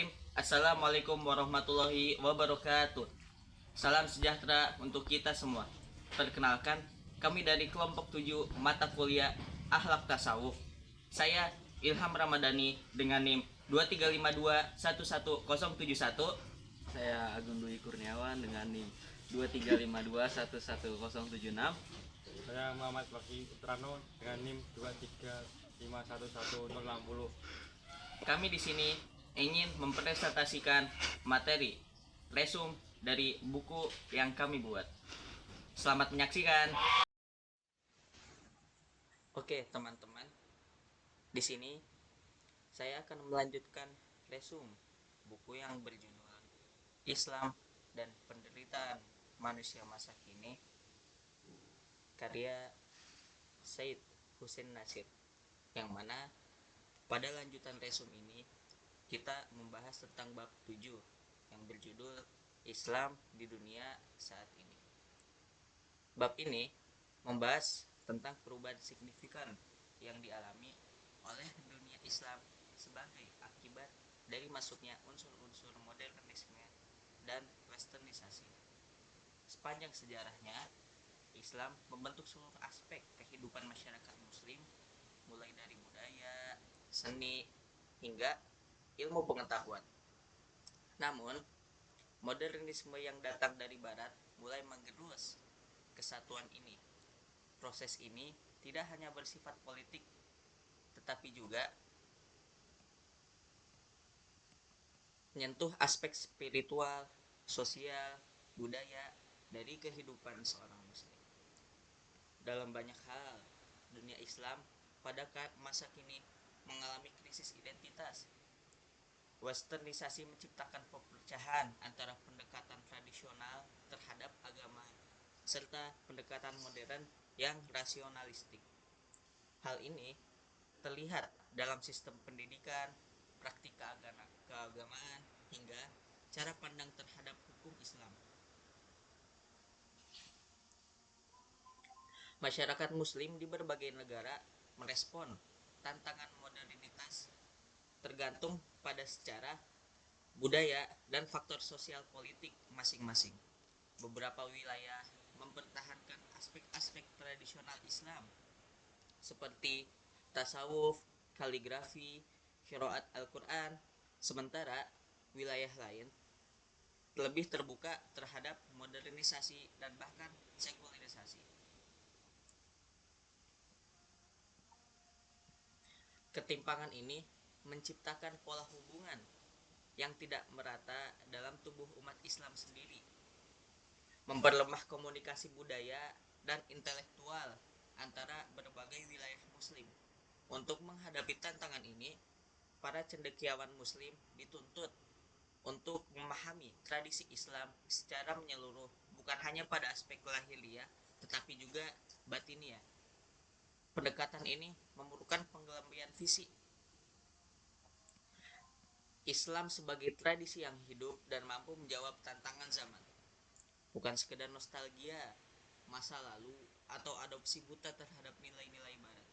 Bismillahirrahmanirrahim. Assalamualaikum warahmatullahi wabarakatuh. Salam sejahtera untuk kita semua. Perkenalkan, kami dari kelompok 7 mata kuliah Akhlak Tasawuf. Saya Ilham Ramadhani dengan NIM 23521171. Saya Agung Dwi Kurniawan dengan NIM 2352117076. Saya Muhammad Fakih Putrano dengan NIM 235111060. Kami di sini ingin mempresentasikan materi resume dari buku yang kami buat. Selamat menyaksikan. Oke, teman-teman. Di sini saya akan melanjutkan resume buku yang berjudul Islam dan Penderitaan Manusia Masa Kini, karya Said Hussein Nasir, yang mana pada lanjutan resume ini kita membahas tentang bab 7 yang berjudul Islam di Dunia Saat Ini. Bab ini membahas tentang perubahan signifikan yang dialami oleh dunia Islam sebagai akibat dari masuknya unsur-unsur modernisme dan westernisasi. Sepanjang sejarahnya, Islam membentuk seluruh aspek kehidupan masyarakat muslim, mulai dari budaya, seni, hingga ilmu pengetahuan. Namun, modernisme yang datang dari barat mulai menggerus kesatuan ini. Proses ini tidak hanya bersifat politik, tetapi juga menyentuh aspek spiritual, sosial, budaya dari kehidupan seorang muslim. Dalam banyak hal, dunia Islam pada masa kini mengalami krisis identitas. Westernisasi menciptakan perpecahan antara pendekatan tradisional terhadap agama serta pendekatan modern yang rasionalistik. Hal ini terlihat dalam sistem pendidikan, praktik keagamaan, hingga cara pandang terhadap hukum Islam. Masyarakat muslim di berbagai negara merespon tantangan modernitas tergantung pada secara budaya dan faktor sosial politik masing-masing. Beberapa wilayah mempertahankan aspek-aspek tradisional Islam seperti tasawuf, kaligrafi, qiraat Al-Quran, sementara wilayah lain lebih terbuka terhadap modernisasi dan bahkan sekularisasi. Ketimpangan ini menciptakan pola hubungan yang tidak merata dalam tubuh umat Islam sendiri, memperlemah komunikasi budaya dan intelektual antara berbagai wilayah muslim. Untuk menghadapi tantangan ini, para cendekiawan muslim dituntut untuk memahami tradisi Islam secara menyeluruh, bukan hanya pada aspek lahiriah tetapi juga batiniah. Pendekatan ini memerlukan penggalian visi Islam sebagai tradisi yang hidup dan mampu menjawab tantangan zaman, bukan sekedar nostalgia masa lalu atau adopsi buta terhadap nilai-nilai barat.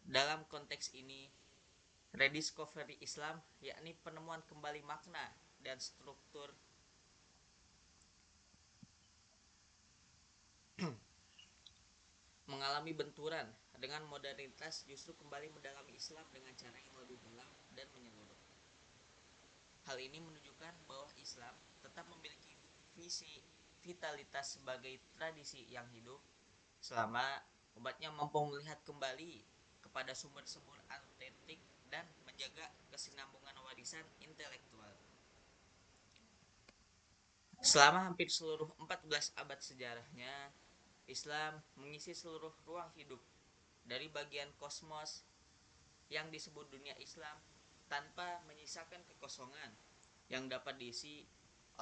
Dalam konteks ini, rediscovery Islam, yakni penemuan kembali makna dan struktur mengalami benturan dengan modernitas, justru kembali mendalami Islam dengan cara yang lebih dalam dan menyeluruh. Hal ini menunjukkan bahwa Islam tetap memiliki visi vitalitas sebagai tradisi yang hidup selama umatnya mampu melihat kembali kepada sumber-sumber autentik dan menjaga kesinambungan warisan intelektual. Selama hampir seluruh 14 abad sejarahnya, Islam mengisi seluruh ruang hidup dari bagian kosmos yang disebut dunia Islam tanpa menyisakan kekosongan yang dapat diisi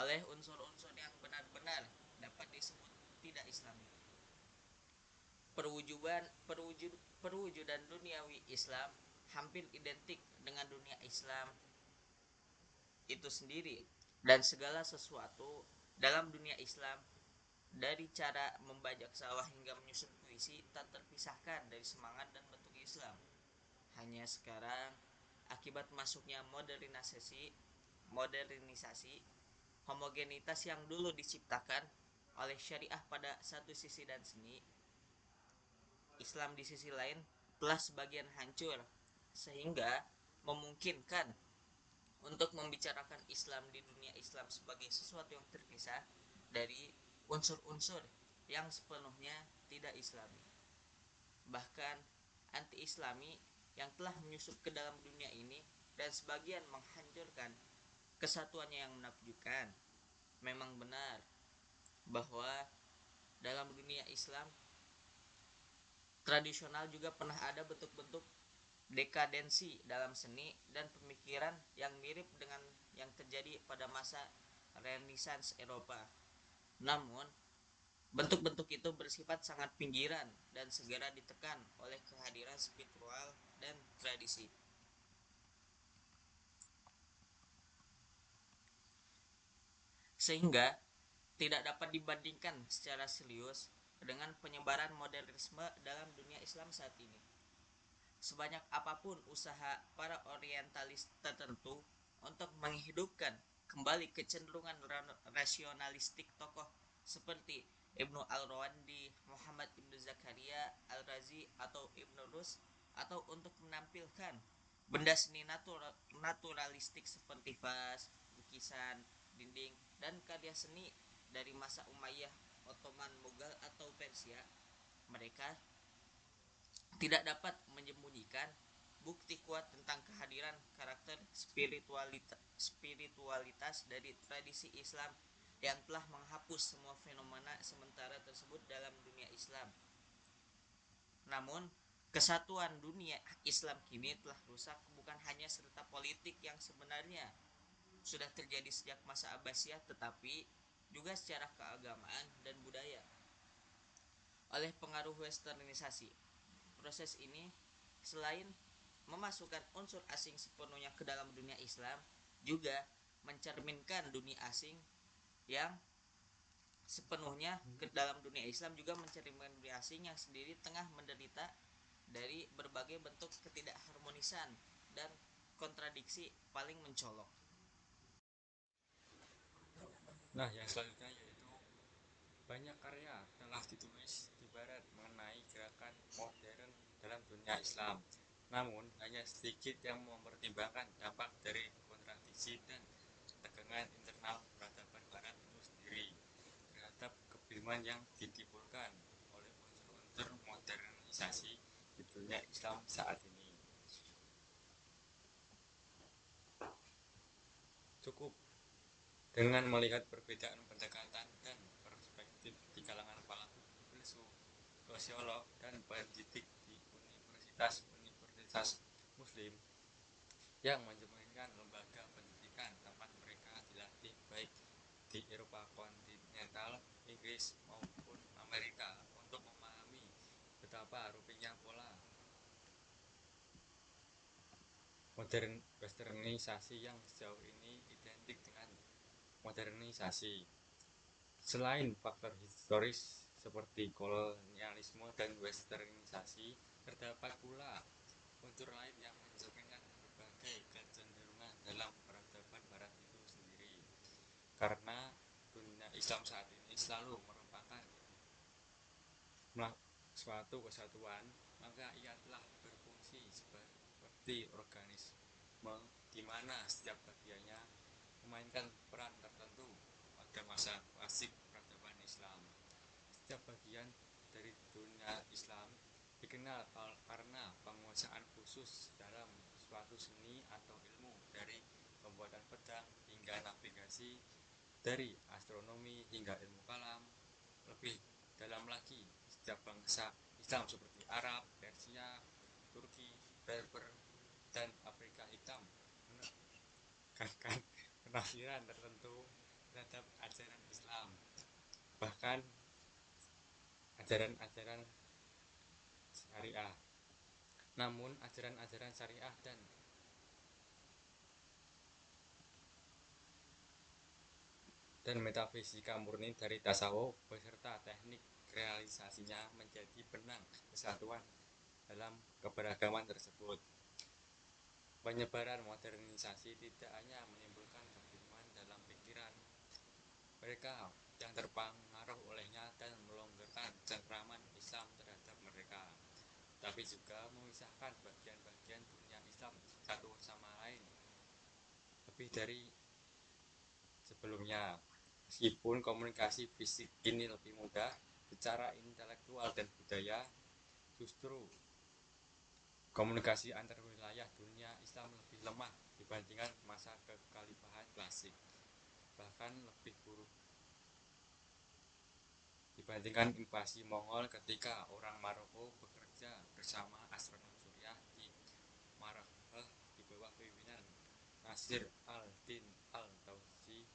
oleh unsur-unsur yang benar-benar dapat disebut tidak Islami. Perwujudan duniawi Islam hampir identik dengan dunia Islam itu sendiri, dan segala sesuatu dalam dunia Islam, dari cara membajak sawah hingga menyusun puisi, tak terpisahkan dari semangat dan bentuk Islam. Hanya sekarang akibat masuknya modernisasi, homogenitas yang dulu diciptakan oleh syariah pada satu sisi dan seni, Islam di sisi lain telah sebagian hancur, sehingga memungkinkan untuk membicarakan Islam di dunia Islam sebagai sesuatu yang terpisah dari unsur-unsur yang sepenuhnya tidak Islami. Bahkan anti-Islami yang telah menyusup ke dalam dunia ini dan sebagian menghancurkan kesatuannya yang menakjubkan. Memang benar bahwa dalam dunia Islam tradisional juga pernah ada bentuk-bentuk dekadensi dalam seni dan pemikiran yang mirip dengan yang terjadi pada masa Renaissance Eropa. Namun, bentuk-bentuk itu bersifat sangat pinggiran dan segera ditekan oleh kehadiran spiritual dan tradisi. Sehingga tidak dapat dibandingkan secara serius dengan penyebaran modernisme dalam dunia Islam saat ini. Sebanyak apapun usaha para orientalis tertentu untuk menghidupkan kembali kecenderungan rasionalistik tokoh seperti Ibnu Al-Rawandi, Muhammad Ibnu Zakaria Al-Razi atau Ibnu Rus, atau untuk menampilkan benda seni naturalistik seperti vas, lukisan, dinding, dan karya seni dari masa Umayyah, Ottoman, Mughal, atau Persia, mereka tidak dapat menyembunyikan bukti kuat tentang kehadiran karakter spiritualitas dari tradisi Islam yang telah menghapus semua fenomena sementara tersebut dalam dunia Islam. Namun, kesatuan dunia Islam kini telah rusak bukan hanya serta politik yang sebenarnya sudah terjadi sejak masa Abbasiyah, tetapi juga secara keagamaan dan budaya oleh pengaruh westernisasi. Proses ini selain memasukkan unsur asing sepenuhnya ke dalam dunia Islam, juga mencerminkan dunia asing yang sepenuhnya ke dalam dunia Islam, juga mencerminkan dunia asing yang sendiri tengah menderita dari berbagai bentuk ketidakharmonisan dan kontradiksi paling mencolok. Nah, yang selanjutnya yaitu banyak karya telah ditulis di barat mengenai gerakan modern dalam dunia Islam. Namun, hanya sedikit yang mempertimbangkan dampak dari kontradiksi dan tegangan internal peradaban barat itu sendiri terhadap kebingungan yang ditimbulkan oleh unsur-unsur modernisasi di dunia Islam saat ini. Cukup dengan melihat perbedaan pendekatan dan perspektif di kalangan para filsuf, sosiolog, dan pendidik di universitas Muslim yang mencerminkan lembaga pendidikan tempat mereka dilatih baik di Eropa kontinental, Inggris maupun Amerika untuk memahami betapa rupiahnya pola westernisasi yang sejauh ini identik dengan modernisasi. Selain faktor historis seperti kolonialisme dan westernisasi, terdapat pula unsur lain yang mencerminkan berbagai kecenderungan dalam peradaban barat itu sendiri. Karena dunia Islam saat ini selalu merupakan suatu kesatuan, maka ia telah berfungsi seperti organisme di mana setiap bagiannya memainkan peran tertentu pada masa klasik peradaban Islam. Setiap bagian dari dunia Islam dikenal karena penguasaan khusus dalam suatu seni atau ilmu, dari pembuatan pedang hingga navigasi, dari astronomi hingga ilmu kalam. Lebih dalam lagi, setiap bangsa Islam seperti Arab, Persia, Turki, Berber, dan Afrika Hitam menekankan penafsiran tertentu terhadap ajaran Islam, bahkan ajaran-ajaran syariah. Namun ajaran-ajaran syariah dan metafisika murni dari tasawuf beserta teknik realisasinya menjadi benang kesatuan dalam keberagaman tersebut. Penyebaran modernisasi tidak hanya menimbulkan kebingungan dalam pikiran mereka yang terpengaruh olehnya dan melonggarkan cengkraman Islam terhadap mereka, tapi juga memisahkan bagian-bagian dunia Islam satu sama lain lebih dari sebelumnya. Meskipun komunikasi fisik kini lebih mudah, secara intelektual dan budaya justru komunikasi antar wilayah dunia Islam lebih lemah dibandingkan masa kekhalifahan klasik, bahkan lebih buruk dibandingkan invasi Mongol ketika orang Maroko bekerja bersama astronom Suriah di Maragh di bawah pimpinan Nasir al-Din al-Tausi.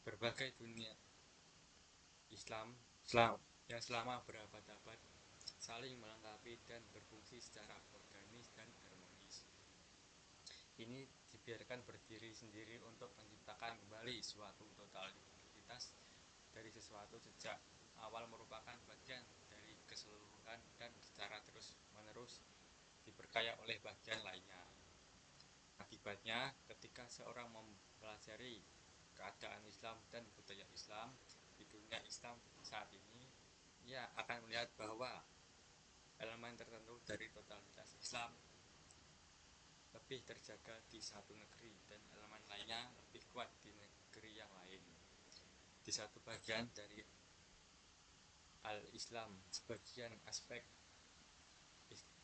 Berbagai dunia Islam yang selama berabad-abad saling melengkapi dan berfungsi secara organis dan harmonis, ini dibiarkan berdiri sendiri untuk menciptakan kembali suatu totalitas dari sesuatu sejak awal merupakan bagian dari keseluruhan dan secara terus-menerus diperkaya oleh bagian lainnya. Akibatnya, ketika seorang mempelajari keadaan Islam dan budaya Islam di dunia Islam saat ini, ia akan melihat bahwa elemen tertentu dari totalitas Islam lebih terjaga di satu negeri dan elemen lainnya lebih kuat di negeri yang lain. Di satu bagian dari al-Islam, sebagian aspek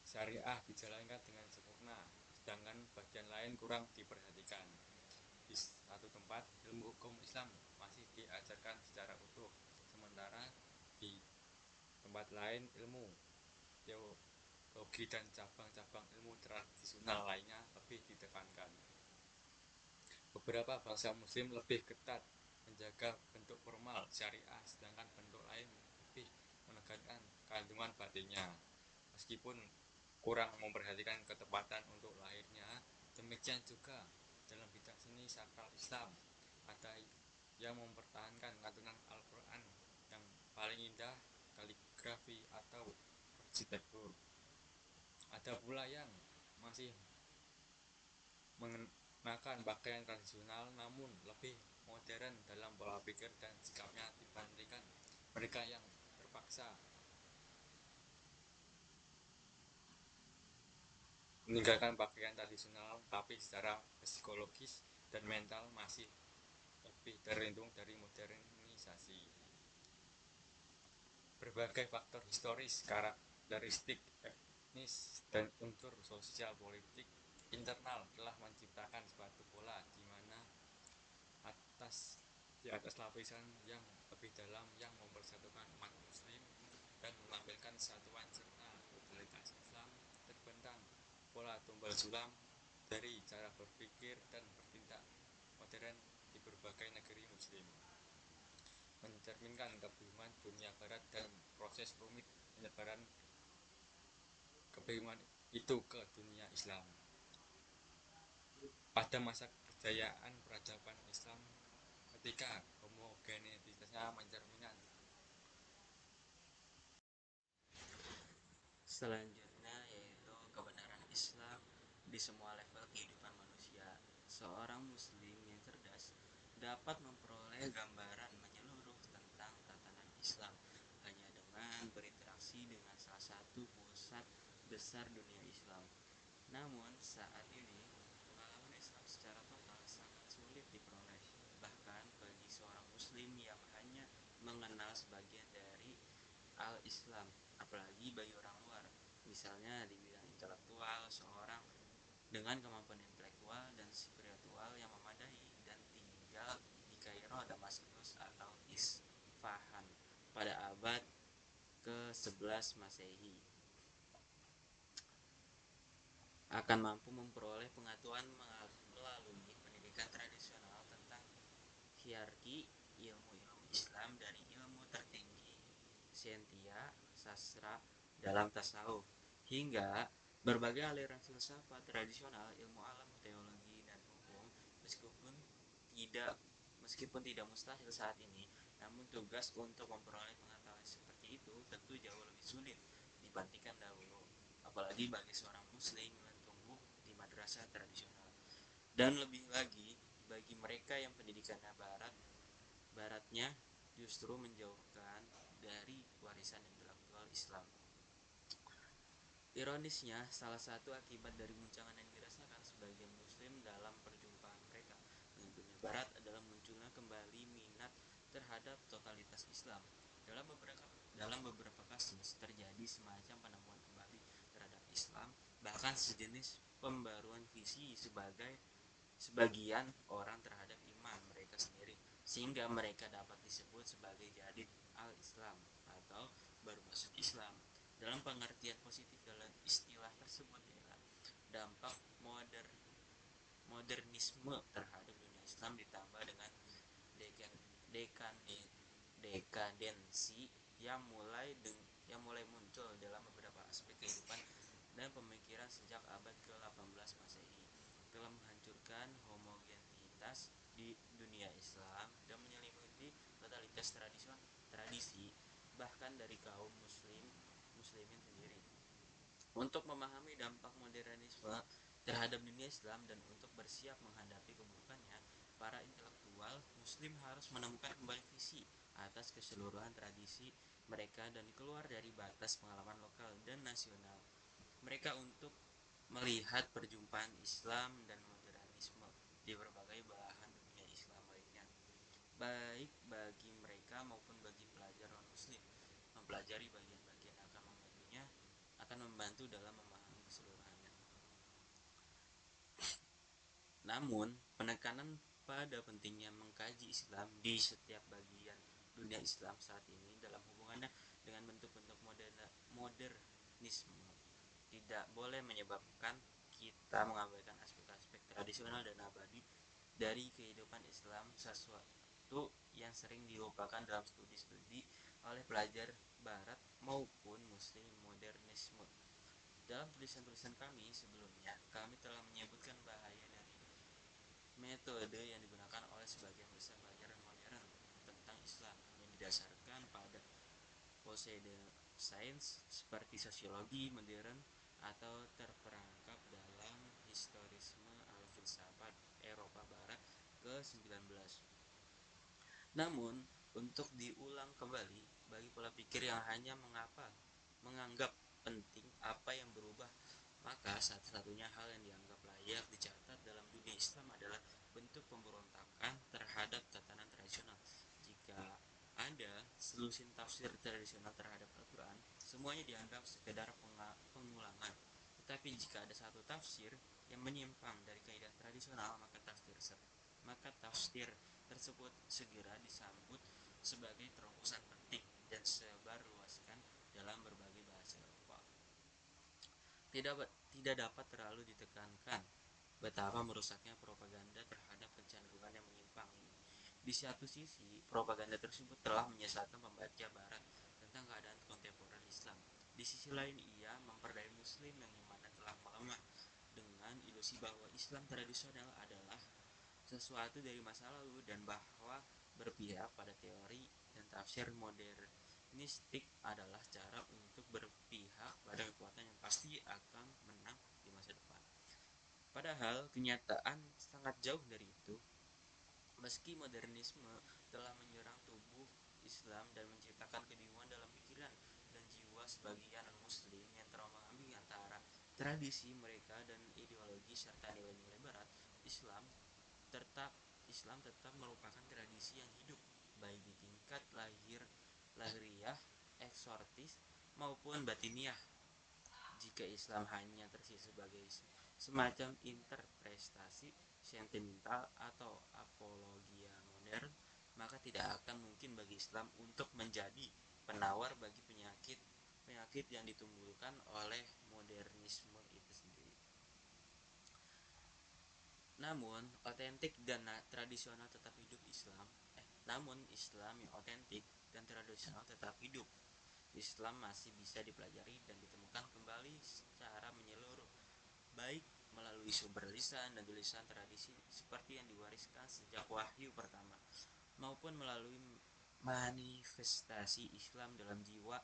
syariah dijalankan dengan sempurna, sedangkan bagian lain kurang diperhatikan. Di satu tempat, ilmu hukum Islam masih diajarkan secara utuh, sementara di tempat lain ilmu teologi dan cabang-cabang ilmu tradisional lainnya lebih ditekankan. Beberapa bangsa muslim lebih ketat menjaga bentuk formal syariah, sedangkan bentuk lain lebih menekankan kandungan batinnya. Meskipun kurang memperhatikan ketepatan untuk lahirnya, demikian juga dalam bidang seni sakral Islam ada yang mempertahankan lantunan Al-Quran yang paling indah, kaligrafi atau arsitektur. Ada pula yang masih mengenakan pakaian tradisional namun lebih modern dalam pola pikir dan sikapnya dibandingkan mereka yang terpaksa meninggalkan pakaian tradisional, tapi secara psikologis dan mental masih lebih terlindung dari modernisasi. Berbagai faktor historis, karakteristik etnis, dan unsur sosial politik internal telah menciptakan suatu pola di mana di atas lapisan yang lebih dalam yang mempersatukan umat muslim dan menampilkan kesatuan serta totalitas Islam, terbentang pola tumbal sulam dari cara berpikir dan bertindak modern di berbagai negeri muslim, mencerminkan kebingungan dunia barat dan proses rumit penyebaran kebingungan itu ke dunia Islam. Pada masa kejayaan peradaban Islam, ketika homogenitasnya mencerminkan, Selanjutnya yaitu kebenaran Islam di semua level kehidupan manusia. Seorang muslim yang cerdas dapat memperoleh gambaran menyeluruh tentang tatanan Islam hanya dengan berinteraksi dengan salah satu pusat besar dunia Islam. Namun saat ini pengalaman Islam secara total sangat sulit diperoleh, bahkan bagi seorang muslim yang hanya mengenal sebagian dari al-Islam, apalagi bagi orang luar. Misalnya di bidang intelektual, seorang dengan kemampuan intelektual dan spiritual yang memadai dan tinggal di Kairo, Damaskus, atau Isfahan pada abad ke-11 Masehi akan mampu memperoleh pengetahuan melalui pendidikan tradisional tentang hierarki ilmu-ilmu Islam dari ilmu tertinggi Syentia, sastra, dalam tasawuf, hingga berbagai aliran filsafat tradisional, ilmu alam, teologi, dan hukum. Meskipun tidak mustahil saat ini, namun tugas untuk memperoleh pengetahuan seperti itu tentu jauh lebih sulit dibandingkan dahulu, apalagi bagi seorang muslim yang tumbuh di madrasah tradisional. Dan lebih lagi bagi mereka yang pendidikannya baratnya justru menjauhkan dari warisan intelektual Islam. Ironisnya, salah satu akibat dari guncangan yang dirasakan sebagian muslim dalam perjumpaan mereka dengan dunia barat adalah munculnya kembali minat terhadap totalitas Islam. Dalam beberapa kasus terjadi semacam penemuan kembali terhadap Islam, bahkan sejenis pembaruan visi sebagian orang terhadap iman mereka sendiri, sehingga mereka dapat disebut sebagai jadid al-Islam atau baru masuk Islam. Dalam pengertian positif dalam istilah tersebut ialah dampak modernisme terhadap dunia Islam ditambah dengan dekadensi yang mulai muncul dalam beberapa aspek kehidupan dan pemikiran sejak abad ke-18 Masehi, telah menghancurkan homogenitas di dunia Islam dan menyelimuti totalitas tradisi bahkan dari kaum muslimin sendiri. Untuk memahami dampak modernisme terhadap dunia Islam dan untuk bersiap menghadapi keburukannya, para intelektual muslim harus menemukan kembali visi atas keseluruhan tradisi mereka dan keluar dari batas pengalaman lokal dan nasional mereka untuk melihat perjumpaan Islam dan modernisme di berbagai belahan dunia Islam lainnya. Baik bagi mereka maupun bagi pelajar non-muslim, mempelajari bagian-bagian akan membantu dalam memahami keseluruhannya. Namun, penekanan pada pentingnya mengkaji Islam di setiap bagian dunia Islam saat ini dalam hubungannya dengan bentuk-bentuk modernisme tidak boleh menyebabkan kita mengabaikan aspek-aspek tradisional dan abadi dari kehidupan Islam, sesuatu yang sering dilupakan dalam studi-studi oleh pelajar barat maupun muslim modernisme. Dalam tulisan-tulisan kami sebelumnya, kami telah menyebutkan bahaya dari metode yang digunakan oleh sebagian besar pelajar modern tentang Islam yang didasarkan pada pseudo-sains seperti sosiologi modern atau terperangkap dalam historisme al-filsafat Eropa Barat ke-19. Namun, untuk diulang kembali bagi pola pikir yang hanya menganggap penting apa yang berubah, maka satu-satunya hal yang dianggap layak dicatat dalam dunia Islam adalah bentuk pemberontakan terhadap tatanan tradisional. Jika ada selusin tafsir tradisional terhadap Al-Quran, semuanya dianggap sekedar pengulangan. Tetapi jika ada satu tafsir yang menyimpang dari kaidah tradisional, maka tafsir tersebut segera disambut sebagai terobosan penting dan sebarluaskan dalam berbagai bahasa Eropa. Tidak dapat terlalu ditekankan betapa merusaknya propaganda terhadap kecenderungan yang menyimpang ini. Di satu sisi, propaganda tersebut telah menyesatkan pembaca barat tentang keadaan kontemporer Islam. Di sisi lain, ia memperdaya muslim yang imannya telah melemah dengan ilusi bahwa Islam tradisional adalah sesuatu dari masa lalu dan bahwa berpihak pada teori dan tafsir modernistik adalah cara untuk berpihak pada kekuatan yang pasti akan menang di masa depan. Padahal kenyataan sangat jauh dari itu. Meski modernisme telah menyerang tubuh Islam dan menciptakan kebingungan dalam pikiran dan jiwa sebagian muslim yang terombang-ambing antara tradisi mereka dan ideologi serta nilai-nilai barat, Islam tetap merupakan tradisi yang hidup baik di tingkat lahiriah, eksortis maupun batiniah. Jika Islam hanya tersisa sebagai semacam interpretasi sentimental atau apologia modern, maka tidak akan mungkin bagi Islam untuk menjadi penawar bagi penyakit yang ditimbulkan oleh modernisme itu sendiri. Namun Islam yang otentik dan tradisional tetap hidup. Islam masih bisa dipelajari dan ditemukan kembali secara menyeluruh, baik melalui sumber lisan dan tulisan tradisi seperti yang diwariskan sejak wahyu pertama, maupun melalui manifestasi Islam dalam jiwa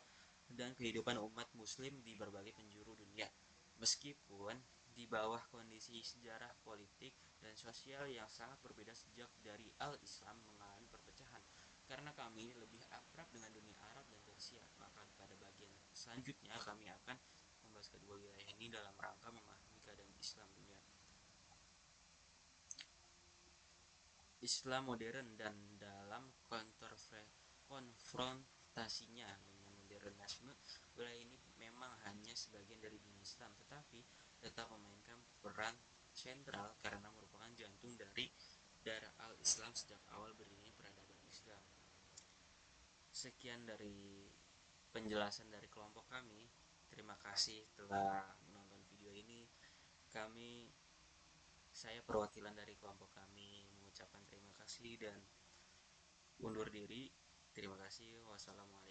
dan kehidupan umat muslim di berbagai penjuru dunia. Meskipun di bawah kondisi sejarah politik dan sosial yang sangat berbeda sejak dari Al-Islam mengalami perpecahan. Karena kami lebih akrab dengan dunia Arab dan Persia, maka pada bagian selanjutnya kami akan membahas kedua wilayah ini dalam rangka memahami keadaan Islam dunia. Islam modern dan dalam konfrontasinya dengan modernisme, wilayah ini memang hanya sebagian dari dunia Islam, tetapi tetap memainkan peran sentral karena merupakan jantung dari darah al-Islam sejak awal berdirinya peradaban Islam. Sekian dari penjelasan dari kelompok kami. Terima kasih telah menonton video ini. Saya perwakilan dari kelompok kami mengucapkan terima kasih dan undur diri. Terima kasih. Wassalamualaikum.